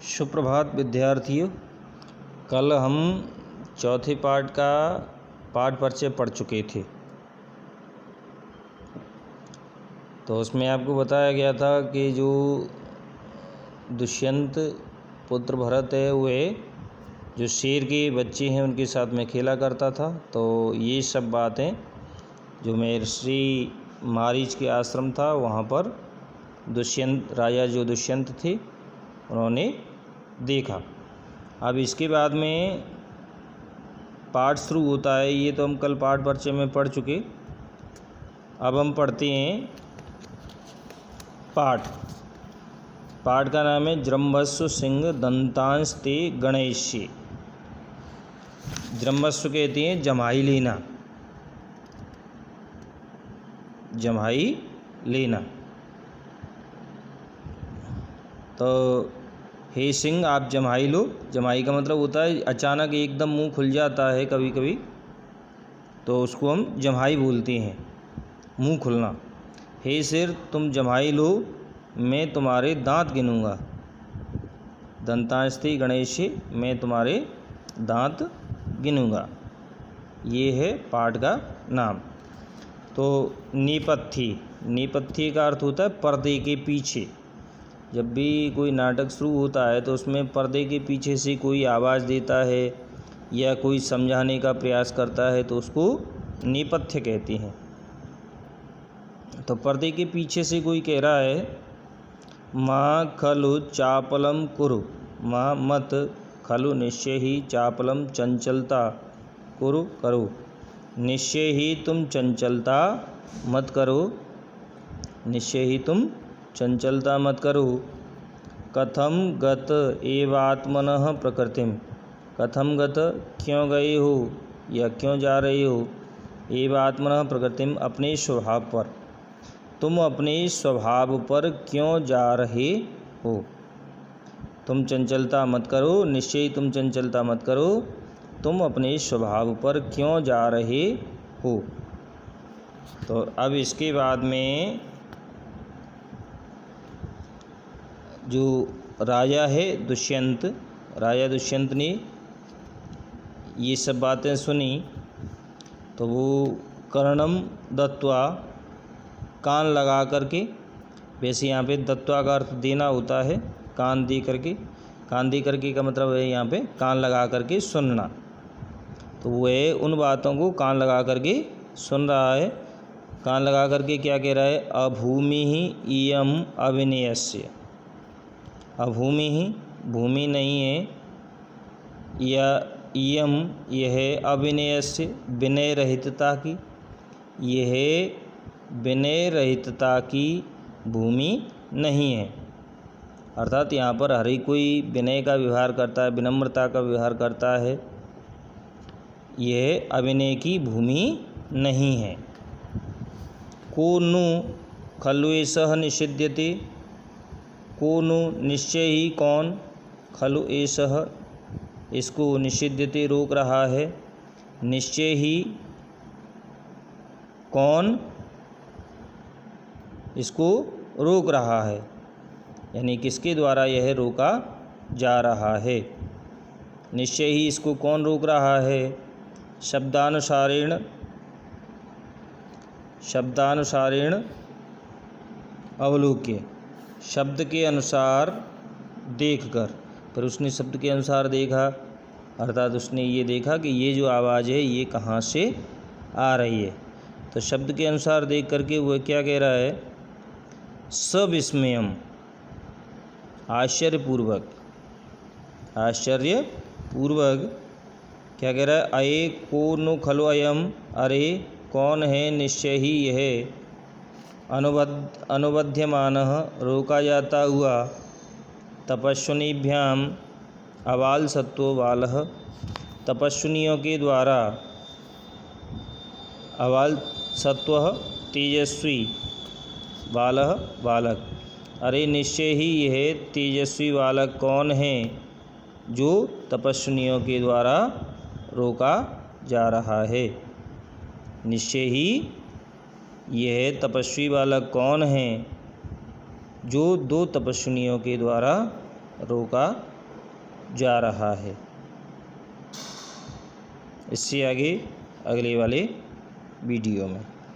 सुप्रभात विद्यार्थियों। कल हम चौथे पाठ का पाठ परिचय पढ़ चुके थे। तो उसमें आपको बताया गया था कि जो दुष्यंत पुत्र भरत है वे जो शेर के बच्चे हैं उनके साथ में खेला करता था। तो ये सब बातें जो महर्षि मारीच के आश्रम था वहाँ पर राजा जो दुष्यंत थे उन्होंने देखा। अब इसके बाद में पाठ शुरू होता है। ये तो हम कल पाठ परिचय में पढ़ चुके। अब हम पढ़ते हैं पाठ का नाम है जृंभस्व सिंह दंतांश ते गणेश्य। जृंभस्व कहते हैं जम्हाई लेना। तो हे सिंह आप जम्हाई लो। जम्हाई का मतलब होता है अचानक एकदम मुंह खुल जाता है कभी कभी, तो उसको हम जम्हाई बोलते हैं, मुंह खुलना। हे सिर तुम जम्हाई लो, मैं तुम्हारे दांत गिनूंगा। दंतांस्ते गणेश, मैं तुम्हारे दांत गिनूंगा। ये है पाठ का नाम। तो नेपथ्य का अर्थ होता है पर्दे के पीछे। जब भी कोई नाटक शुरू होता है तो उसमें पर्दे के पीछे से कोई आवाज़ देता है या कोई समझाने का प्रयास करता है तो उसको नेपथ्य कहते हैं। तो पर्दे के पीछे से कोई कह रहा है माँ खलु चापलम कुरु, माँ मत खलु निश्चय ही चापलम चंचलता कुरु करो। निश्चय ही तुम चंचलता मत करो, निश्चय ही तुम चंचलता मत करो। कथम गत एवात्मनः प्रकृतिम, कथम गत क्यों गए हो या क्यों जा रहे हो। एवात्मनः प्रकृतिम अपने स्वभाव पर, तुम अपने स्वभाव पर क्यों जा रहे हो। तुम चंचलता मत करो, निश्चय तुम चंचलता मत करो, तुम अपने स्वभाव पर क्यों जा रहे हो। तो अब इसके बाद में जो राजा है दुष्यंत, राजा दुष्यंत ने ये सब बातें सुनी तो वो कर्णम दत्वा, कान लगा करके, वैसे यहाँ पे दत्वा का अर्थ देना होता है, कान दे करके। कान दे करके का मतलब है यहाँ पे कान लगा करके सुनना। तो वह उन बातों को कान लगा करके सुन रहा है। कान लगा करके क्या कह रहा है, अभूमि ही इयम अविनयस्य। अभूमि ही भूमि नहीं है, या इयम यह अविनयस्य विनय रहितता की, यह विनय रहितता की भूमि नहीं है। अर्थात यहाँ पर हर कोई विनय का व्यवहार करता है, विनम्रता का व्यवहार करता है, यह अविनय की भूमि नहीं है। को नु खलु एषः निषिध्यते, को नु निश्चय ही कौन, खलु एषः इसको निषिध्यते रोक रहा है, निश्चय ही कौन इसको रोक रहा है, यानी किसके द्वारा यह रोका जा रहा है। निश्चय ही इसको कौन रोक रहा है। शब्दानुसारेण अवलोक्य, शब्द के अनुसार देखकर। पर उसने शब्द के अनुसार देखा, अर्थात उसने ये देखा कि ये जो आवाज़ है ये कहाँ से आ रही है। तो शब्द के अनुसार देख करके वह क्या कह रहा है, सविस्मयम, आश्चर्यपूर्वक क्या कह रहा है, अये को नु खलु अयम, अरे कौन है निश्चय ही यह, अनुबध्यमानः रोका जाता हुआ, तपस्विनीभ्याम अबाल सत्व बालः, तपस्विनियों के द्वारा, अबाल सत्व तेजस्वी, बालः बालक। अरे निश्चय ही यह तेजस्वी बालक कौन है जो तपस्विनियों के द्वारा रोका जा रहा है। निश्चय ही यह तपस्वी बालक कौन है जो दो तपस्विनियों के द्वारा रोका जा रहा है। इससे आगे अगले वाले वीडियो में।